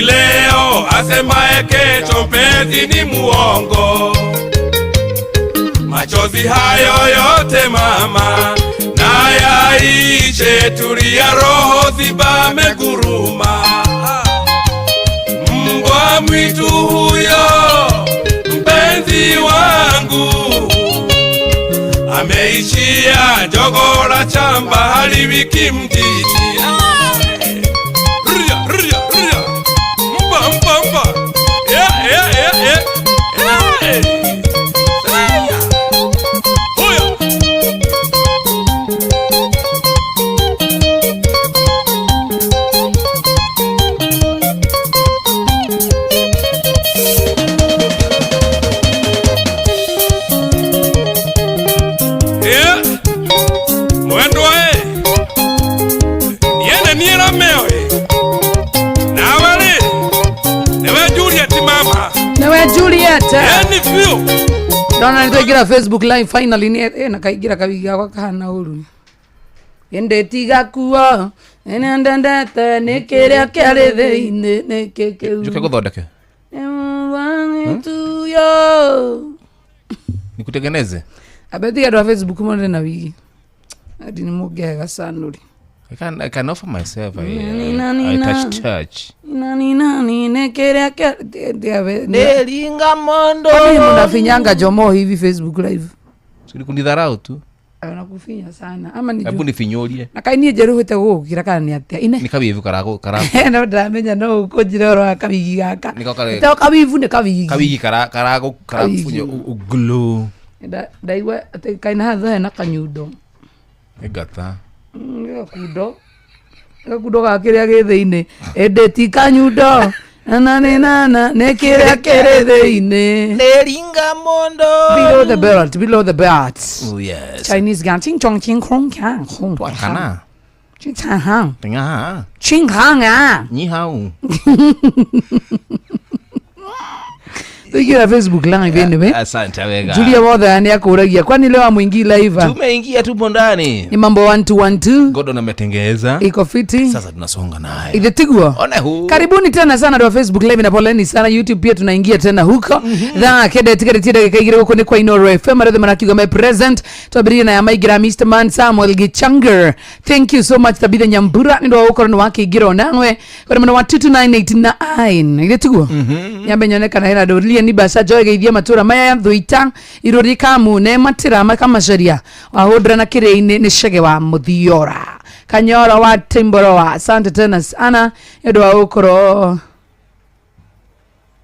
leo asemaye kesho mpenzi ni muongo. Machozi hayo yote mama na yaishe, tulia roho zibame guruma. Mbwa mwitu huyo mpenzi wangu ameishia jogoo la chamba haliwiki mjini. Dona nitogira Facebook live finally ni nakaigira kabiga kwa kana uru. Ende tiga kuo endendete nikire kere theine nekeke. Juke gothondeke. Tu yo. Nikutengeneze. Abetiga do Facebook mwende na wigi. Adi ni mugega sanuri. I can offer myself. I touch church. Nani nekere kere. Nelinga mondo. Kwani mnafinyanga jomo hivi Facebook live? Sio kunidharau tu. Anakufinya sana. Ama ni hebu nifinyolie. Nakainie jeruhete gukira kana ni atia. Ine. Ni kabivu karago. Na ndamenya no ukojiroro akabigi gaka. Nito kabivu ne kabigi. Kabigi karago karafunyo uglo. Daiwa kaina hadha na kanyudo. Egata. Kudo gakiria getheine edeti kanyudo nana nekiria keretheine nelinga mondo below the belt. Oh yes. Chinese gan ching chong ching kong kang hong kana ching chang hang tinga ching hang ah ni hao. Tukiwa Facebook live anyway. Asante wega. Julia Wother ni akuragia. Kwani leo amwingi live? Tumeingia tupo ndani. Ni mambo 1212. Godon ametengeza. Iko fiti. Sasa tunasonga naye. Ile tigwa. Ona huu. Karibuni tena sana kwa Facebook live na poleni sana YouTube pia tunaingia tena huko. Dha kede tiketi kaigire huko ni kwa Inoro FM rather manakiga my present. Tuabiria na ya my Mr. Man Samuel Gichanger. Thank you so much Tabitha Nyambura ndo huko ndo wake igiro nawe. Kwa mwana wa 22989. Ile tigwa. Nyambe nyoneka na hela doria ni basa joy geithia matura maya ya thuita irori kamu ne matira makama sheria wahudra na kireini ni shege wa muthiora kanyora wa timboro wa asante tena sana edo wa ukoro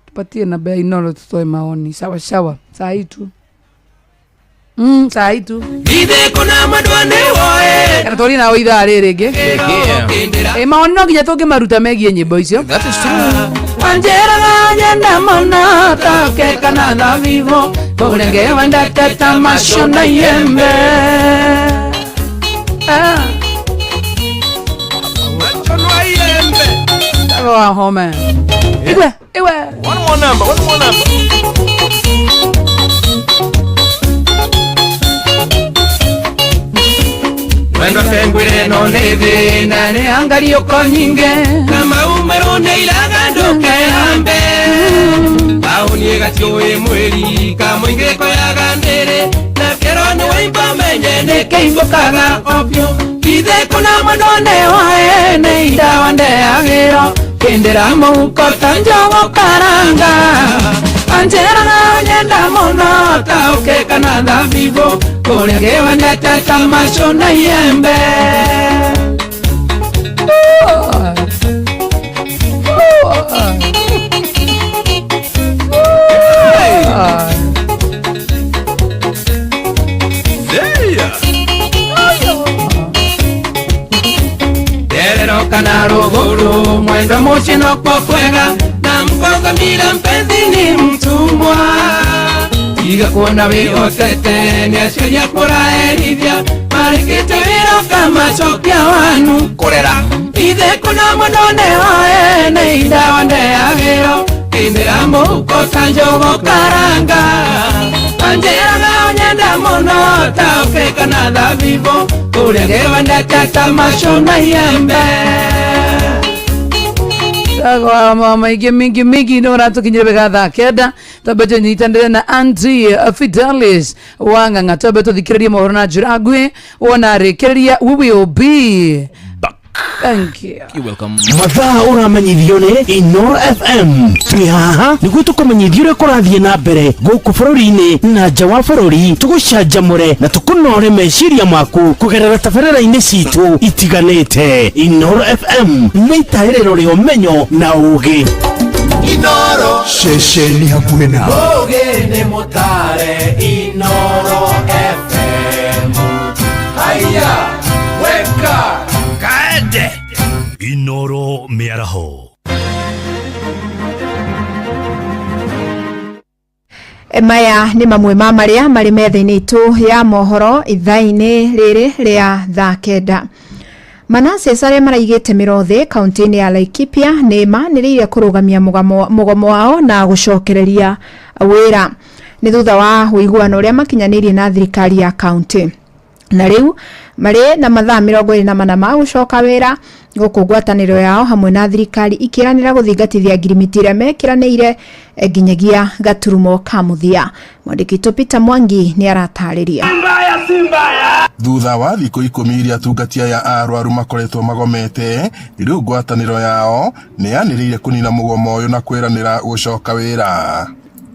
tupatie na bei nolo tutoe maoni sawa sawa saa hii tu saa hii tu Ide kuna madwane woe kana tori na oidha rege maoni no kinya toke maruta megie nyimbo icio. That is true. Anjera ganyenda mona take kana na vivo Kurenge wanda teta mashona yembe Machonwa yembe Tawa home Iwe One more number. Wendo fengwire no neve Nane angari yoko nyinge Kama umero neilaga ndoke hambe Bauni gatioe mweri Kamo ingeko ya gandere Na kero ni waimba menye Neke imbokaga opyo Ide kuna madone wae Neida wande agero Kendera mauko tanjogo karanga Anjera na nyenda mono Tauke kanada vivo Kurenge wande teta mashona yembe Kana rogoro mwendo mochino kwa kwega na mkonga mila mpenzi ni mtumwa Iga kuona weo tete ni ashiria kura elivya Marikite wiro kama chokya wanu Korera. Ide kuna mwanone wae neida wande agero Indira mbuko sanjogo karanga Anjera na onyenda mono Tauke kanada vivo Kurenge wande tata mashona yembe mingi no rato kinyere begatha kenda tabeto nyitandire na Andy Fidelis wanga tabeto thikiriria mohoro na njiragwe wona rekeria we will be back. Thank you. You're welcome. Mathaa uramenyithio ni Inoro FM. Twi haha niguo tukumenyithio ria kurathie na mbere guku bururi-ini na nja wa bururi, tugucanjamure na tukunore meciria maku kugerera tabarĩra-inĩ citu itiganĩte. Inoro FM nĩ itaĩrĩro rĩa ũmenyo na ũũgĩ. Inoro ceceni hakuhĩ na ũũgĩ nĩ mũtare. Inoro FM. Haya weka kaende Inoro mĩaraho. Maya nĩ mamwe ma marĩa marĩ metha-inĩ itũ ya mohoro ithaa-inĩ rĩrĩ rĩa thaa kenda. Manasseh arĩa maraigĩte mĩro kaunti-inĩ ya Laikipia nĩ manĩrĩire kũrũgamia mũgomo wao na gũcokereria wĩra nĩ thutha wa ũiguano ũrĩa makinyanĩirie na thirikari ya kaunti. Na rĩu marĩ na mathaa 24 ma gũcoka wĩra gũkũ ngwatanĩro yao hamwe na thirikari ikiranĩra gũthingatithia ngirimiti ĩrĩa mekiranĩire nginyagia gaturumo ka mũthia. Mwandĩki witũ Peter Mwangi nĩ aratarĩria. Thutha wa thikũ 10 iria atungatia ya arwaru makoretwo magomete, rĩu ngwatanĩro yao nĩ yanĩrĩire kũnina mũgomo ũyũ na kwĩranĩra gũcoka wĩra.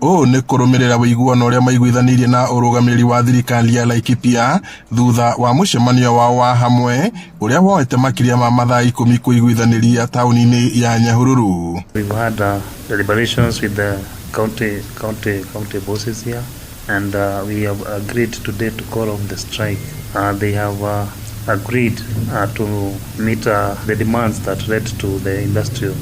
Nĩ kũrũmĩrĩra ũiguano ũrĩa maiguithanirie na ũrũgamĩrĩri wa thirikari ya Laikipia thutha wa mũcemanio wao wa hamwe ũrĩa woete makiria ma mathaa 10 kũiguithanĩria taũni-inĩ ya Nyahururu. We've had deliberations with the county bosses here, and we have agreed today to call off the strike. They have agreed to meet the demands that led to the industrial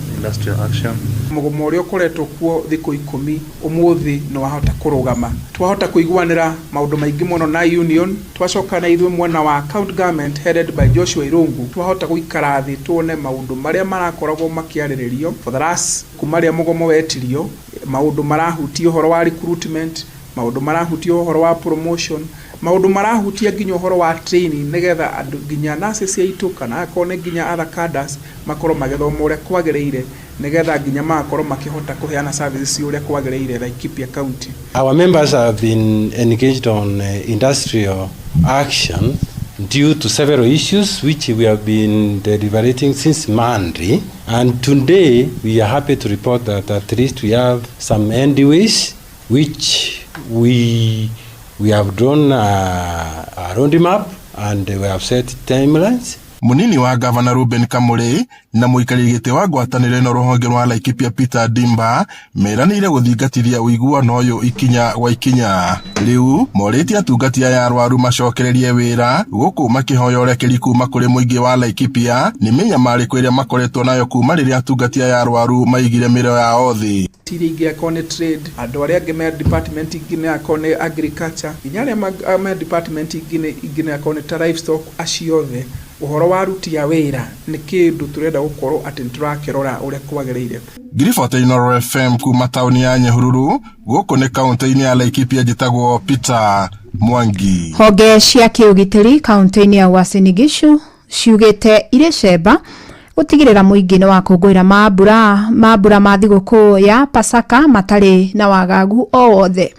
action. Mugomo ũrĩa ũkoretwo kuo thikũ 10 ũmũthĩ no wahota kũrũgama. Twahota kũiguanĩra maũndũ maingĩ mũno na union, twacoka na ithuĩ mwena wa county government headed by Joshua Irungu, twahota gũikara thĩ tuone maũndũ marĩa marakoragwo makĩarĩrĩrio for the last kuma rĩa mugomo wetirio, maũndũ marahutia ũhoro wa recruitment, maũndũ marahutia ũhoro wa promotion, maũndũ marahutia nginya ũhoro wa training nigetha andũ nginya nurses aitu kana akone nginya other cadres makorwo magĩthoma ũrĩa kwagĩrĩire nigetha nginya makorwo makihota kuheana services ũrĩa kwagĩrĩire Laikipia County. Our members have been engaged on industrial action due to several issues which we have been deliberating since Monday, and today we are happy to report that at least we have some NDWs which we have drawn a roadmap and we have set timelines. Munini wa Governor Ruben Kamuri na muikarĩri gĩtĩ wa ngwatanĩro ĩno rũhonge rwa Laikipia Peter Dimba meranĩire gũthingatithia ũiguano ũyũ ikinya gwa ikinya. Rĩu morĩtie atungatia ya arwaru macokererie wĩra gũkũ makĩhoya ũrekeri kuma kũrĩ mũingĩ wa Laikipia nĩ mĩnyamarĩko ĩrĩa makoretwo nayo kuma rĩrĩa atungatia ya arwaru maigire mĩro yao thĩ. Tiringi akone trade, andũ arĩa angĩ me department ingine akone agriculture, nginya arĩa me department ingine akone livestock, aciothe uhoro wa ruti ya wĩra nĩ kĩndũ turenda gũkorwo atĩ tũrakĩrora ũrĩa kwagĩrĩire. Ngiriboti Inoro FM kuma taũni ya Nyahururu gũkũ nĩ kaunti-inĩ ya Laikipia njĩtagwo Peter Mwangi. Honge cia kĩũgitĩri kaunti-inĩ ya Uasin Gishu ciugĩte irĩ cemba gũtigĩrĩra mũingĩ nĩ wakũngũĩra mambura ma thigũkũ ya Pasaka matarĩ na wagagu o wothe.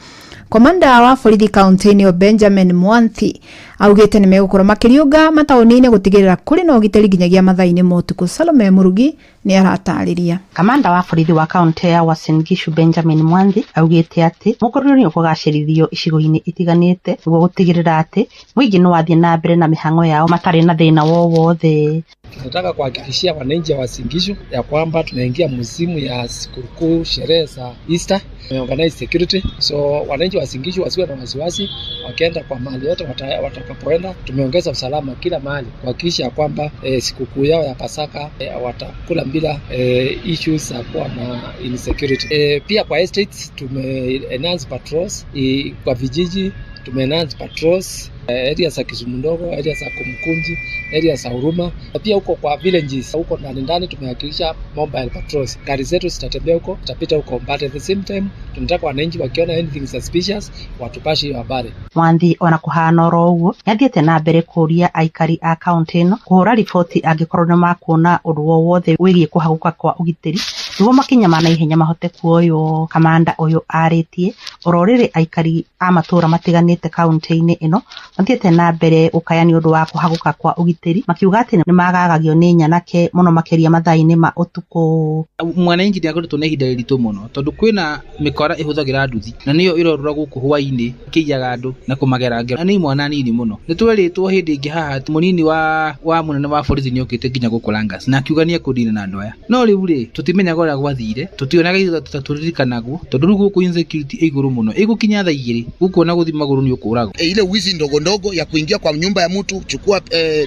Komanda wa borithi kaunti-inĩ ya Benjamin Mwanthi augĩte nĩ megũkorwo makĩriũnga mataũni-inĩ gũtigĩrĩra kũrĩ na ũgitĩri nginyagia mathaa-inĩ ma ũtukũ. Salome Murugi nĩ aratarĩria. Kamanda wa borithi wa kaunti ya Uasin Gishu Benjamin Mwanthi augĩte atĩ mũkũrũri nĩ ũkũgacĩrithio icigo-inĩ itiganĩte nĩguo gũtigĩrĩra atĩ mũingĩ nĩ wathiĩ na mbere na mĩhang'o yao matarĩ na thĩna wowothe. Tunataka kuhakikishia wananchi wa Uasin Gishu ya kwamba tunaingia msimu ya sikukuu, sherehe za Easter, organize security, so wananchi wa Uasin Gishu wasiwe na wasiwasi wakienda kwa mahali yote watakapoenda. Tumeongeza usalama kila mahali kuhakikisha kwamba sikukuu yao ya Pasaka watakula bila issues za kuwa na insecurity. Pia kwa estates tume enhance patrols, kwa vijiji tume enhance patrols area za Kisumu ndogo, area za Kumkunji, area za Huruma, na pia huko kwa villages huko ndani tumehakikisha mobile patrols. Gari zetu zitatembea huko, tutapita huko, but at the same time tunataka wananchi wakiona anything suspicious watupashi hiyo habari. Mwanthi ona kuhana uguo yathiete na mbere kuria aikari a county ino kuhura riboti angikorwo ni makuona undu wothe wigie kuhaguka kwa ugitiri niguo makinya mana ihenya mahote kuoyo. Kamanda uyu aritie urorire aikari a matura matiganite county-ini ino mathiete na mbere ukayani undu wa kuhaguka kwa ugitiri makiuga ati ni magagagio ni nyanake muno makiria mathaini ma utuku. Mwananchi ni akoretwo na ihinda riritu muno tondu kwina mikora ihuthagira nduthi na niyo irorura guku hwaini kiyaga andu na kumagera ngero ni mwana nini muno. Nitweritwo hindi ingi haha munini wa munene wa borithi ni okite nginya gukulangas na akiuga ni ekudina na andu aya no riu ri tutimenyaga uria gwathire tutionaga tutaturirikanaguo tondu riu guku insecurity iguru muno igukinya thaa igiri guku na guthi maguru ni ukuragwo. Ile wizi ndogo ndogo ya kuingia kwa nyumba ya mtu, chukua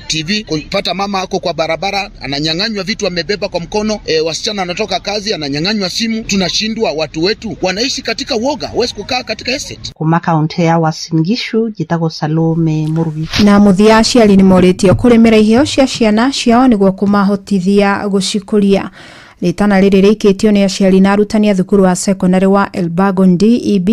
TV, kupata mama ako kwa barabara ananyang'anywa vitu amebeba kwa mkono, wasichana anatoka kazi ananyang'anywa simu. Tunashindwa, watu wetu wanaishi katika woga, hawezi kukaa katika estate. Kuma kaunti ya Uasin Gishu jitago Salome Murugi. Na muthia aciari ni moritio kurimira iheo cia ciana ciao niguo kumahotithia gucikuria. Ritana riri rikitio ni aciari na arutani a thukuru wa secondary wa Elbagon DEB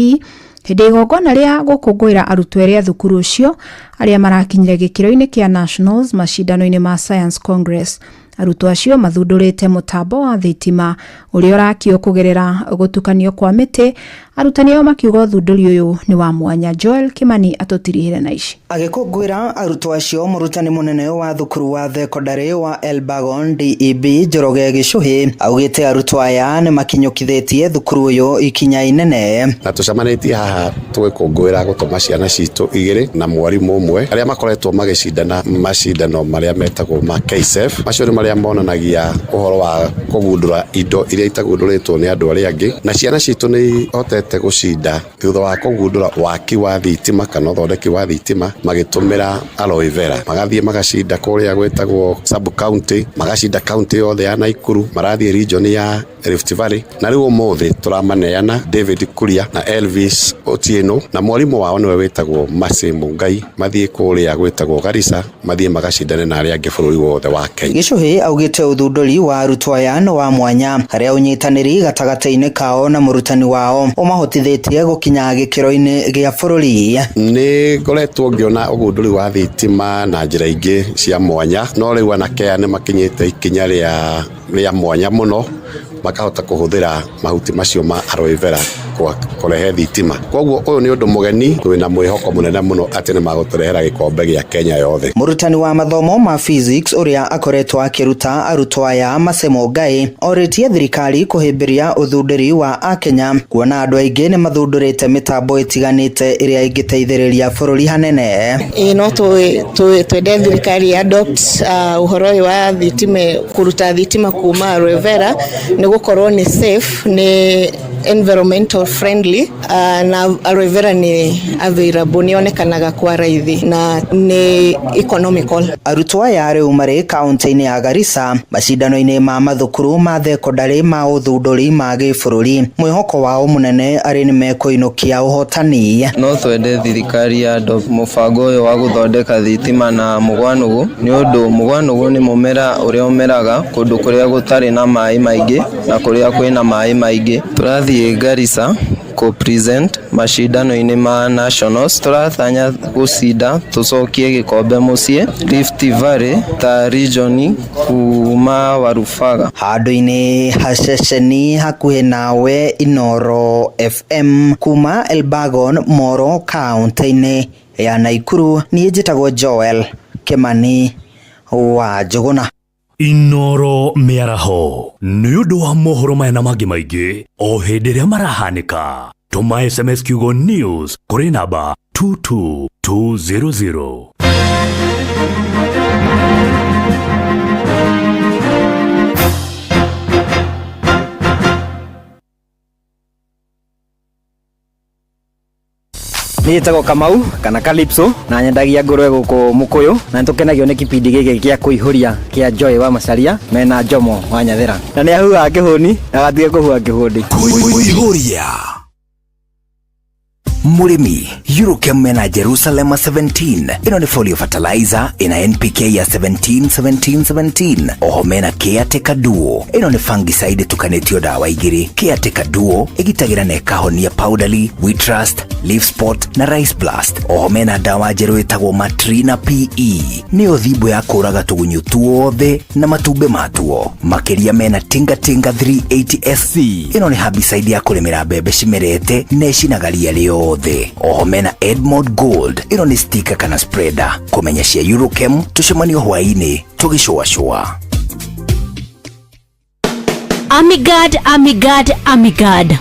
hindi igongona ria gukungwira arutwo eri a thukuru ucio aria marakinyire gikiro-ini kia nationals mashindano-ini ma Science Congress. Arutwo acio mathundurite mutambo wa thitima uria urakio kugerera gutukanio kwa miti. Arutani ao makiuga thunduri uyu ni wa mwanya. Joel Kimani atutirihire na ici. Agikungwira arutwo acio murutani munene wa thukuru wa secondary wa Elbagon DEB Njoroge Gicuhi augite arutwo aya ni makinyukithitie thukuru uyu ikinya inene. Na tucamanitie haha twikungwira gutuma ciana citu igiri na mwarimu umwe aria makoretwo magicindana macindano maria metagwo ma KSF. Macio ni maria monanagia uhoro wa kugundura indo iria itagunduritwo ni andu aria angi, na ciana citu ni hotete gucinda thutha wa kugundura waki wa thitima kana uthondeki wa thitima magitumira aloe vera. Magathie magacinda kuria gwetagwo sub county, magacinda county yothe ya Naikuru, marathie region ya Rift Valley, na riu umuthi turamaneana David Kuria na Elvis Otieno na mwalimu wao niwe wetagwo Mase Mungai, mathie kuria gwetagwo Garissa, mathie magacindane na aria angi bururi wothe wa Kenya. Gicuhi augite uthunduri wa arutwo aya no wa mwanya haria unyitaniri gatagati-ini kao na murutani wao umahotithitie gukinya gikiro-ini gia bururi. Ni ngoretwo ngiona uthunduri wa thitima na njira ingi cia mwanya, no riu anake ni makinyite ikinya ria mwanya muno makahota kuhuthira mahuti macio ma aloe vera kurehe thitima. Koguo uyu ni undu mugeni, twina mwihoko munene muno ati ni maguturehera gikombe gia Kenya yothe. Murutani wa mathomo ma physics uria akoretwo akiruta arutwo aya Mase Mungai oritie thirikari kuhimbiria uthunduri wa Akenya kuona andu aingi ni mathundurite mitambo itiganite iria ingiteithiriria bururi hanene. No twende thirikari adopt uhoro wa thitima, kuruta thitima kuma aloe vera ni gukorwo ni safe, ni environmental friendly, na aloe vera ni available, ni onekanaga kwa raithi na ni economical. Arutwo aya riu mari kaunti-ini ya Garissa macindano-ini ma mathukuru ma thekondarĩ ma uthunduri ma gĩbũrũri. Mwĩhoko wao munene ari ni mekuinukia uhotani. No twende thirikari ando mubango uyu wa guthondeka thitima na mugwanugu, ni undu mugwanugu ni mumera uria umeraga kundu kuria gutari na mai maingi na kuria kwina mai maingi. Turathie Garissa ku present mashindano-ini ma nationals, turathanya gucinda tucokie gikombe mucie Rift Valley ta region kuma Warufaga. Handu-ini haceceni hakuhi nawe Inoro FM kuma Elbagon Moro kaunti-ini ya Naikuru. Ni njitagwo Joel Kimani wa Njuguna. Inoro miaraho ni undu wa mohoro maya na mangi maingi o hindi ria marahanika. Tuma SMS kiugo news kuri namba 22200. Nitagwo Kamau kana Calypso na nyendagia ngũrwe gũkũ Mũkũyũ, na nĩtũkenagio nĩ kipindi gĩkĩ gĩa kũihũria kĩa Joy wa Macharia mena Jomo wa Nyathera, na nĩ ahuaga kĩhũni na agatige kũhua kĩhũndi. Kũihũria Murimi, Eurochem mena Jerusalem 17. Ino ni folio fertilizer ina NPK ya 17. Oho mena Caretaker Duo. Ino ni fungicide tukanetio dawa igiri. Caretaker Duo igitagira nekahonia powderly, wheat rust, leaf spot na rice blast. Oho mena dawa jeru itagwo Matrina PE. Ni othibu ya kuraga tugunyu tuothe na matumbe matuo. Makeria mena Tinga 380 SC. Ino ni herbicide ya kulimira mbembe cimerete necinagaria riothe. Oho mena Edmond Gold. Ino ni sticker kana spreader. Kumenyeshia Eurochem tucemanio hwaini tugicua. Amigad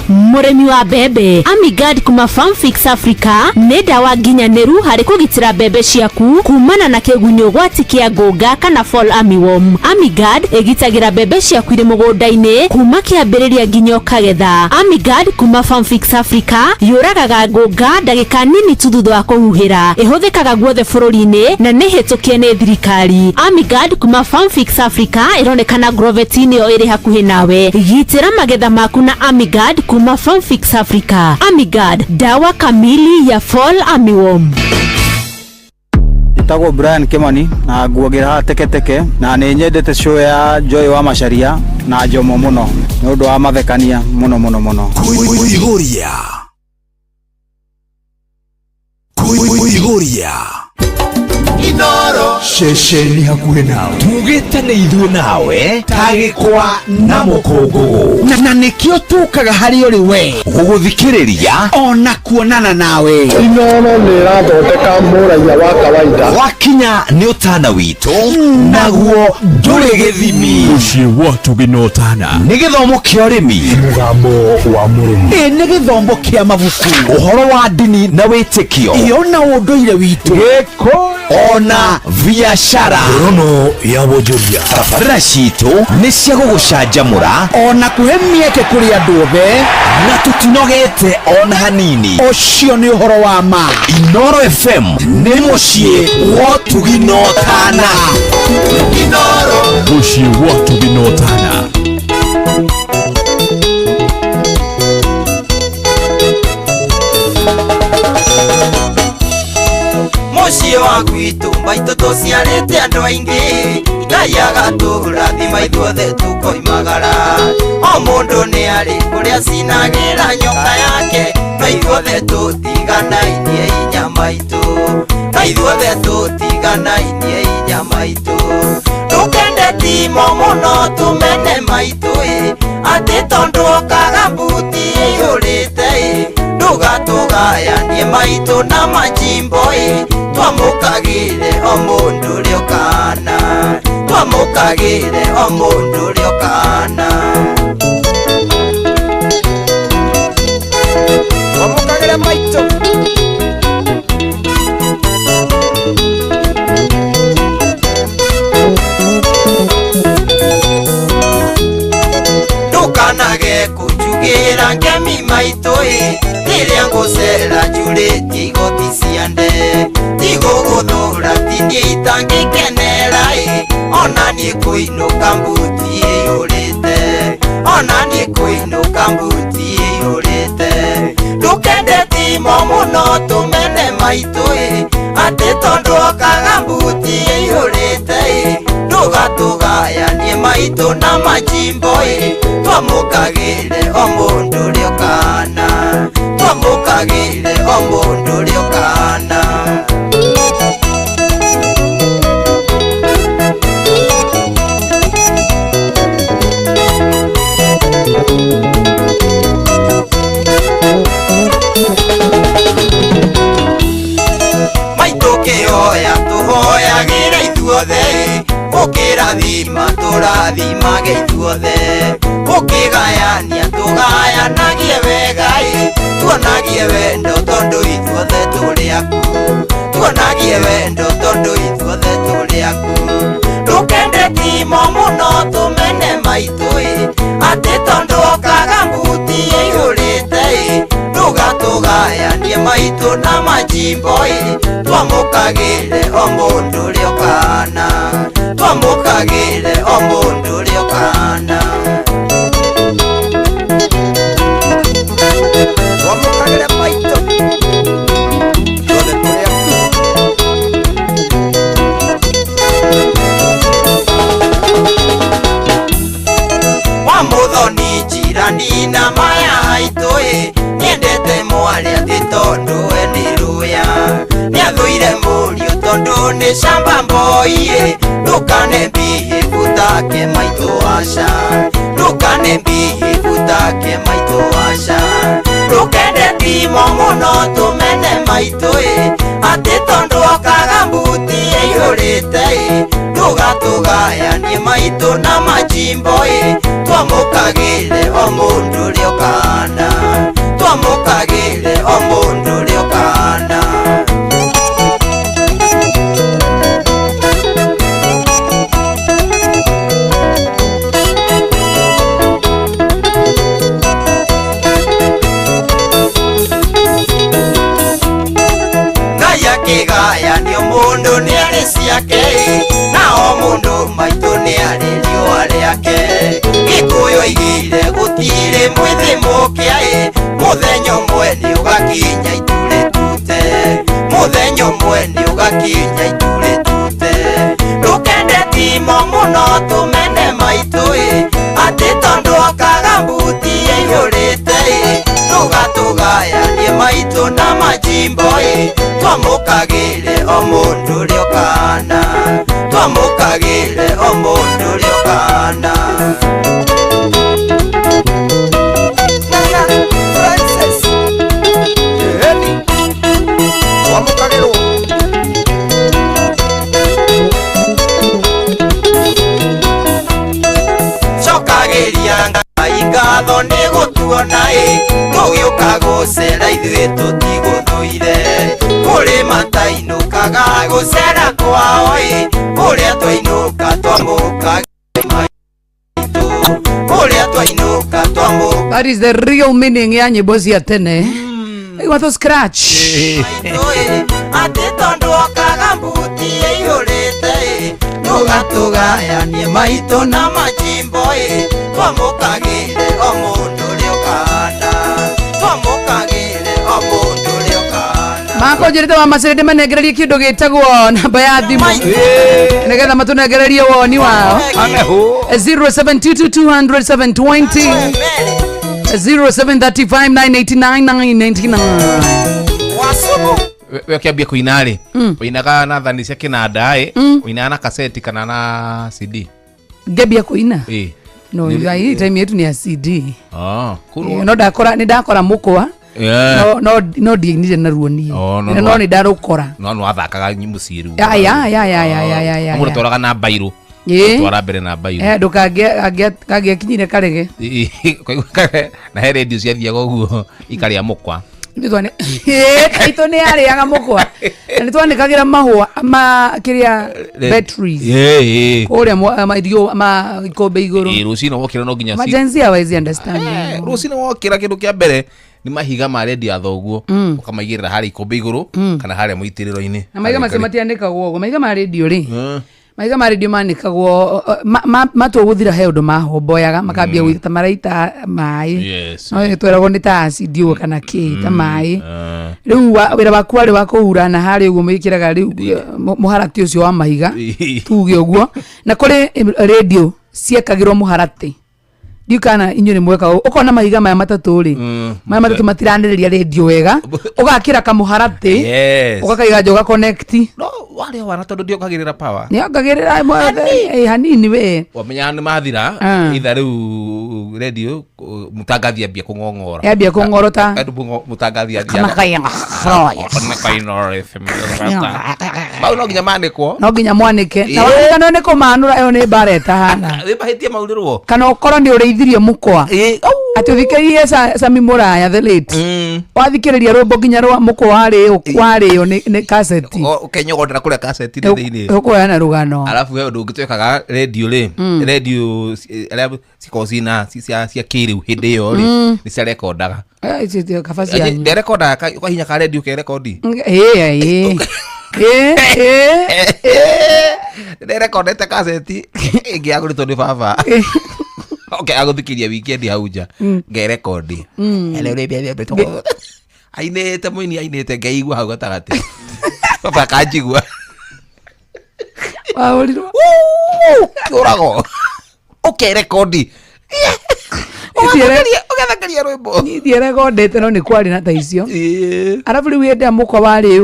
muremi wa bebe. Amigad kuma Farm Fix Africa ne dawa nginyaneru hari kugitira bebe ciaku kumana na kegunyo gwati kia goga kana fall armyworm. Amigad egitagira bebe ciaku iri mugonda-ini kuma kiambiriria nginyo kagetha. Amigad kuma Farm Fix Africa yuragaga goga ndagika nini tu thutha wa kuhuhira. Ihuthikaga guothe bururi-ini na ni hitukie ni thirikari. Amigad kuma Farm Fix Africa ironekana Grovetini yo iri hakuhi nawe. Gitira magetha maku na Amigad kuma Farm Fix Africa. Amigad, dawa kamili ya fall armyworm. Itago Brian Kimani na guogira teke na ni nyendete show ya Joy wa Macharia na Jomo muno ni undu wa mathekania muno. Kuihuria Inoro shesheni hakuhe nawe tugite ni ithuĩ nawe tagĩkwa na mũkũngũgũ na nĩkĩo tukaga harĩ ũrĩ we gũgũthikĩrĩria ona kuonana nawe. Inoro nĩ ĩrathondeka mũraia wa kawaida wakinya nĩ ũtana witũ naguo ndũrĩ gĩthimi. Ũcio watu gĩnotana nĩ gĩthomo kĩa ũrĩmi, mũgambo wa mũrĩmi, nĩ gĩthomo kĩa mabuku, ũhoro wa ndini na wĩtĩkio, ona ũndũire witũ, gĩkũ ona biashara rono ya wonjoria. Tabarĩra citũ nĩ cia gũgũcanjamũra ona kũhe mĩeke kũrĩ andũ othe na tũtinogete ona hanini. Ũcio nĩ ũhoro wa ma. Inoro FM nĩ mũciĩ wa ũtugi na ũtana. Inoro mũciĩ wa ũtugi na ũtana. Mũciĩ wa gwitũ maitũ tũciarĩte andũ aingĩ, Ngai agatũrathima ithuothe tũkoimagara. O mũndũ nĩ arĩ kũrĩa cinagĩra nyoka yake, na ithuothe tũtiganainie inya maitũ, na ithuothe tũtiganainie inya maitũ. Ndũkende timo mũno tũmene maitũ atĩ tondũ okaga mbuti ĩihũrĩte ndũgatũgayanie maitũ na majimbo twamũkagĩre o mũndũ ũrĩa ũkana, twamũkagĩre o mũndũ ũrĩa ũkana, twamũkagĩre maitũ. Ndũkanage kũnjugĩra ngemi maitũ rĩrĩa ngũcera njurĩtie igoti cia nde, tigũgũthũra tinie itangĩkenera ona niĩ kũinũka mbuti ĩihũrĩte, ona niĩ kũinũka mbuti ĩihũrĩte. Ndũkende timo mũno tũmene maitũ atĩ tondũ okaga mbuti ĩihũrĩte ndũgatũgayanie maitũ na majimbo twamũkagĩre o mũndũ ũrĩa ũkana, twamũkagĩre o mũndũ ũrĩa ũkana. Maitũ kĩhoya tũhoyagĩre ithuothe, ũkĩrathima tũrathimage ithuothe, ũkĩgayania tũgayanagie wega tuonagie wendo tondũ ithuothe tũrĩ aku, tuonagie wendo tondũ ithuothe tũrĩ aku. Ndũkende timo mũno tũmene maitũ atĩ tondũ okaga mbuti ĩihũrĩte ndũgatũgayanie maitũ na majimbo twamũkagĩre o mũndũ ũrĩa ũkana, twamũkagĩre o mũndũ ũrĩa ũkana, twamũkagĩre maitũ. maitũ niendete mwaria ti tondu we ni ruya niathuire mũriũ tondu ni shamba boy ndukane bihi futake maitũ aca ndukane bihi futake maitũ aca ndukende timo mũno tũmene maitũ atĩ tondu okaga mbuti ĩihũrĩte tugatugayanie maitũ na majimbo twamũkagĩre o mũndũ ũrĩa ũkahanda twamũkagĩre o mũndũ ũrĩa ũkahanda Ngai akĩgayanio mũndũ nĩ arĩ ciake na o mũndũ maitũ nĩ arĩ riũa rĩake Gĩkũyũ oigire gũtirĩ mwĩthĩ mũkĩa mũthenya ũmwe nĩ ũgakinya itũrĩ tute mũthenya ũmwe nĩ ũgakinya itũrĩ tute ndũkende timo mũno tũmene maitũ atĩ tondu okaga mbuti ĩihũrĩte tũgatũgayanie maitũ na majimbo twamũkagĩre o mũndũ ũrĩa ũkahanda twamũkagĩre o mũndũ ũrĩa ũkahanda cokagĩria Ngai ngatho nĩ gũtuona tũgĩũka gũcera ithuĩ tũtigũthũire kũrĩ matainũkaga gũcera kwao kũrĩa twainũka twamũkagĩre maitũ kũrĩa twainũka twamũkagĩre. That is the real meaning ya nyĩmbo cia tene. Igwatũ scratch atĩ tondu okaga mbuti ĩihũrĩte tũgatũgayanie maitũ na majimbo twamũkagĩre o mũndũ ũrĩa ũkahanda twamũkagĩre o mũndũ ũrĩa ũkahanda. makonjĩrĩte wa macĩrĩndĩ manengererie kĩndũ gĩtagwo namba ya thimũ nĩgetha matũnengererie woni wao 0722200720 0735989999 we kiambia kuina ri uinaga na thani cia kinanda uinaga na kaseti kana na CD ngambia kuina no hii time yetu ni ya CD no ndakora mukwa no ndiinire na ruoni no ni ndarukora no athakaga nyimbo ciru ya mũndũ toraga na bairo twara mbere na bairo ndũkangĩa kinyire karege na he radio ciathiaga ũguo ikarĩa mũkwa kaitũ nĩ arĩaga mũkwa na nĩ twanĩkagĩra mahũa kĩrĩa batteries kũrĩa ikũmbĩ igũrũ rũcinĩ wokĩra no nginya majenzi hawezi understand rũcinĩ wokĩra kĩndũ kĩa mbere nĩ mahiga ma redio ya thoguo ũkamaigĩrĩra harĩa ikũmbĩ igũrũ kana harĩa mũitĩrĩro-inĩ na mahiga macio matianĩkagwo ũguo mahiga ma redio rĩ mahiga ma redio manĩkagwo matua gũthira he ũndũ mahomboyaga makambia gwĩta maraita maĩ no tweragwo nĩ ta acidi ũguo kana kĩ ta maĩ rĩu wĩra waku warĩ wa kũhura na harĩa ũguo mwĩkĩraga rĩu mũharatĩ ũcio wa mahiga tuge ũguo na kũrĩ redio ciekagĩrwo mũharatĩ ndiukana inyuĩ nĩ mweka ũkona mahiga maya matatũ rĩ maya matatũ matiranĩrĩria redio wega ũgakĩra kamũharatĩ ũgakaiga njoga connect no wale wana tondu ndiokagirira power ni okagirira hanini we wamenya ni mathira itha riu radio mutangathi ambia kungongora ambia kungorota mutangathi kama kayanga bau no nginya manĩkwo no nginya mwanĩke na wakana nĩ kũmanũra ĩyo nĩ mbareta hana wĩbahĩtie maurĩrwo kana ũkorwo nĩ ũrĩithirie mũkwa atĩ ũthikĩrĩrie Sami Mũraya the late wathikĩrĩria rwĩmbo nginya rwa mũkwa warĩo nĩ cassette ũkenyogodera kũrĩa cassette thĩinĩ ũkuoya na rũgano alafu we ũndũ ũngĩtwĩkaga radio rĩ radio arĩa cikoragwo cina cia kĩrĩu hĩndĩ ĩyo rĩ nĩ ciarekondaga nderekondaga ũkahinya ka radio kerekodi nderekondete cassette ĩngĩ yagũrĩtwo nĩ baba agũthikĩria wikendi hau nja ngerekondi ainĩte mũini ainĩte ngeigua hau gatagatĩ baba kanjigua waũrirwo kĩũrago ũkerekondi ugathakaria rwimbo ni ndiere gondete no ni kwari na taicio arabu riu yende mukwa wari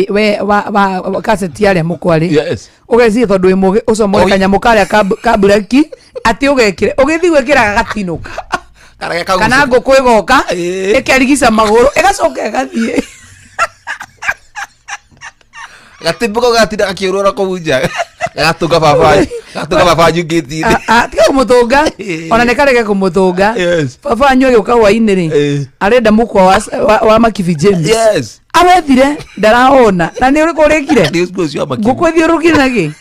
we wa cassette yale mukwari yes ugeci tondu imuge ucomore kanyamu karia kaburaki ati ugekire ugithi gwikira gatinuka kana nguku igoka ikarigica maguru igacoka igathie gatimbuko gatinda akiurura kubunja gatuka baba nyugiti atiga kumutunga ona nekareke kumutunga baba anywe uka waini ri arenda mukwa wa Makibi James yes abethire ndaraona na ni uriku urikire nguku thiurukire naki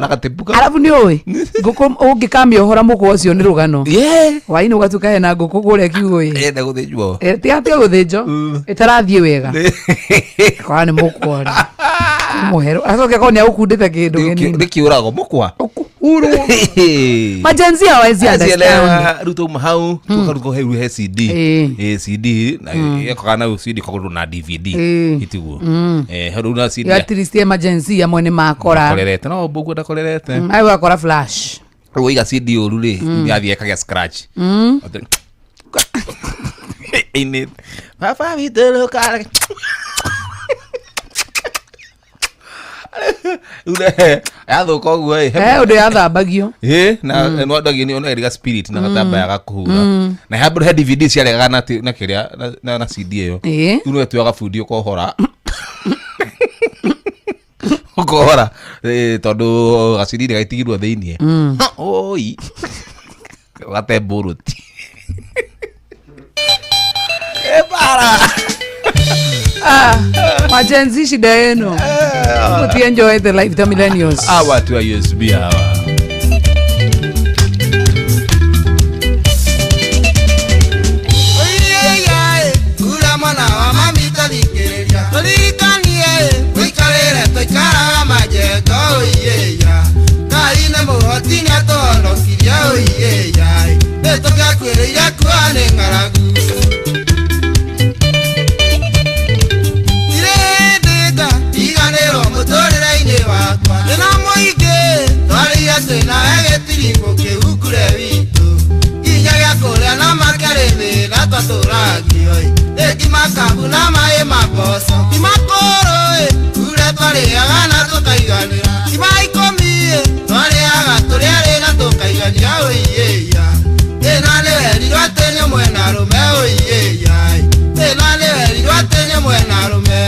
na gatimbuka arabu ni oi nguku ungikamia uhora mukwa ucio ni rugano waini ugatuka hena nguku kure kiugo enda guthinjwo tia guthinjo itarathie wega kwa ni mukwa muhero acoke kone ukundite kindu geni nikiurago mukwa uru majenzi hawezi understand ruto mahau tukaruko he CD CD na yakana CD kokuru na DVD itigu haruna CD ya triste emergency ya mwene makora kolerete no bugu da kolerete ayo akora flash uiga CD urule yathie kaga scratch ine papa vitelo kare ude athuka guo undu yathambagio na no ndagi ni ona iriga spirit na gatamba ya kuhura na habru he DVD ciarega na kiria na CD iyo tuno tuaga fundi ukohora ukohora tondu gacidi gaitigirwo thiini oi gate buruti para majenzi shida yenu uti enjoy the life the millennials watu wa USB hawa ula mwana wa mamita thikiriria turirikanie wikarire tuikaraga majengo oiyeya Ngai nĩ mũhoti nĩatũhonokirie oiyeya nĩtũgĩakuĩrĩire kuoya nĩ ng'aragu mũtũrĩre-inĩ wakwa ndĩna mũingĩ twarĩire twĩnawe gĩtiringo kĩu kure witũ inya gĩa kũrĩa na makĩrĩ thĩna twatũragio rĩngĩ makabu na maĩ ma mboco imakũrũ kure twarĩaga na tũkaiganĩra imaikũmi twarĩaga tũrĩarĩ na tũkaigania ũiyĩya thĩna nĩ werirwo atĩ nĩ mwena rũme ũiyĩya thĩna nĩ werirwo atĩ nĩ mwena rũme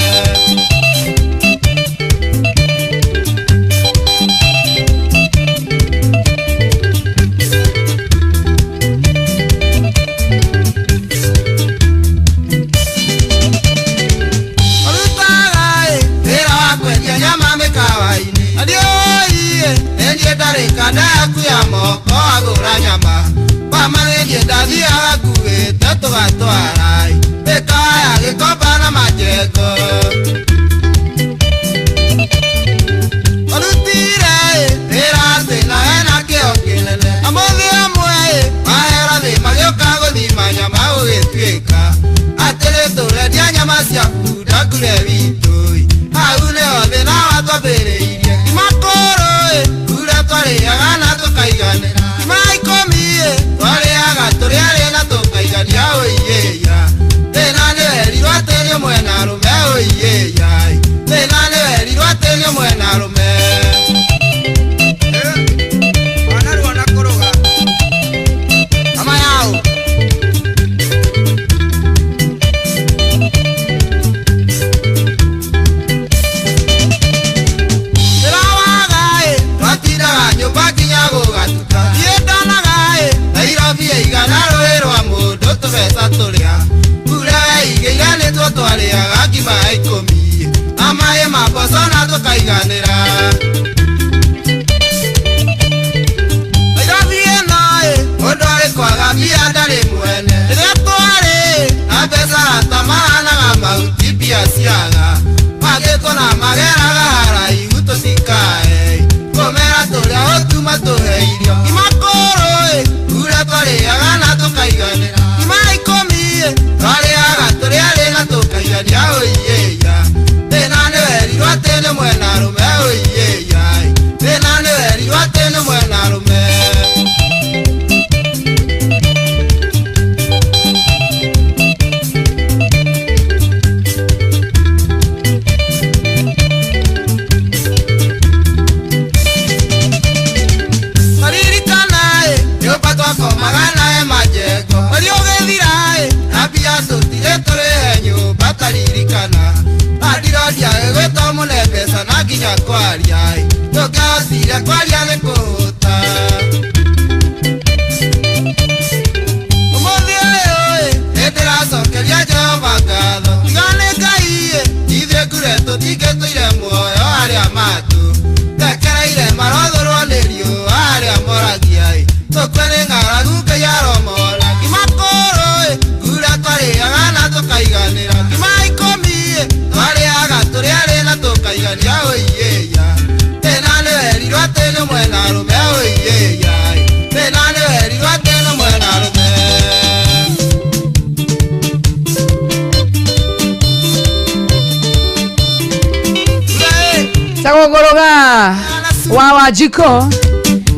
Wanjiko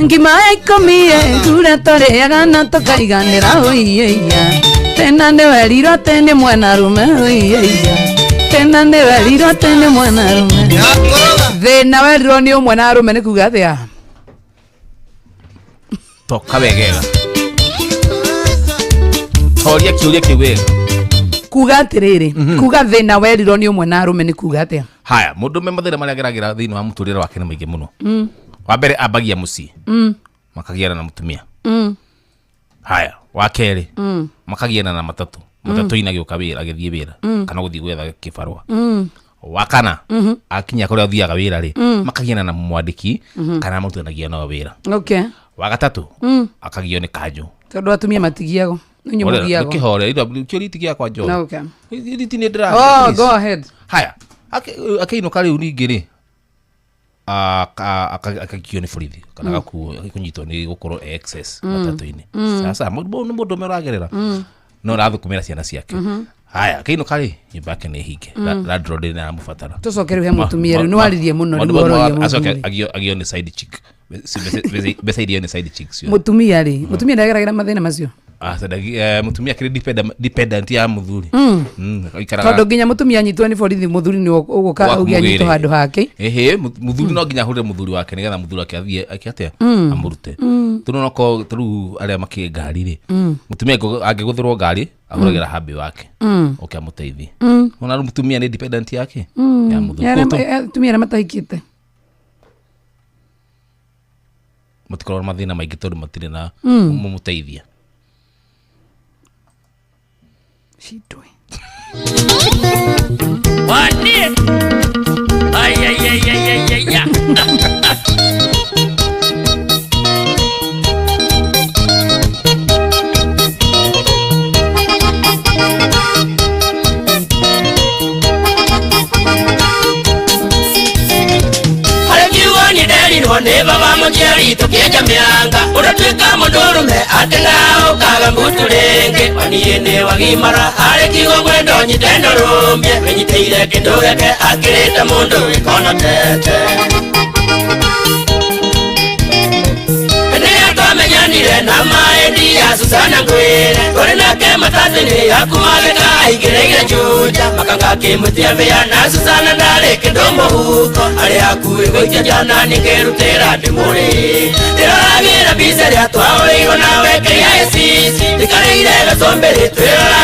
ngima ikomie kure toreaga na tukaiganira oiyeya tena nĩ werirwo tene mwana rume oiyeya tena nĩ werirwo tene mwana rume thĩna werirwo nĩ ũmwe na rume nĩ kuga atĩa toka wegega toria kiuria kiwega kuga atĩrĩrĩ kuga thĩna werirwo nĩ ũmwe na rume nĩ kuga atĩa haya mũndũ mathĩna marĩa ageragira thĩinĩ wa mũtũrĩre wake nĩ maingĩ mũno wa mbere ambagia mũciĩ makagiana na mũtumia haya wa kerĩ makagiana na matatũ matatũ-inĩ agĩũka wĩra agĩthiĩ wĩra kana gũthiĩ gwetha kĩbarũa wa kana akinya kũrĩa athiaga wĩra rĩ makagiana na mwandĩki kana mũrutithanagia nao wĩra wa gatatũ akagio nĩ kanjũ tondũ atumia matigiagwo nĩ kĩhore kĩo riti gĩakwa njoe riti nĩ ndĩra go ahead haya akĩinũka rĩu ningĩ rĩ akakio nĩ borithi kana gakuo kũnyitwo nĩ gũkorwo excess matatũ-inĩ sasa nĩ mũndũ ũragerera no rathũkũmĩra ciana ciake haya akĩinũka rĩ nyũmba yake nĩ hinge landlord nĩ aramũbatara tũcoke rĩu he mũtumia rĩu nĩ waririe mũno acoke agio nĩ side chick mbeca iria nĩ side chicks mũtumia rĩ mũtumia ndageragĩra mathĩna macio mutumia kiri dependent ya muthuri tondũ nginya mutumia anyitwo ni borithi muthuri ni uguka ugianyitwo handu hake muthuri no nginya hure muthuri wake nigetha muthuri wake athie akiatia amurute tunonoko turu aria maki ngari ri mutumia angiguthirwo ngari ahuragira habi wake oke amuteithie ona mutumia ni dependent yake ya muthuri mutumia matahikite mutikorwo mathina maingi tondu matire na mumuteithia shitwe Wani ay ne baba mujeri tukeja mianga unatwika mundurume atengao kaga nguturenge waniene wagimara hare kigo gwendo nyitendo rumbye menyiteire kindu yake akirita mundu wikona tete menyanire na maendi ya Susana Ngwire kore nake matatini yakumageka igeregere juja makanga kimutia vya na Susana ndale kindomo huko ali akuwe goitia jana ningerutera ndimuri iragira bizari atwawe nawe kaya sisi ikareire gasombere twiragira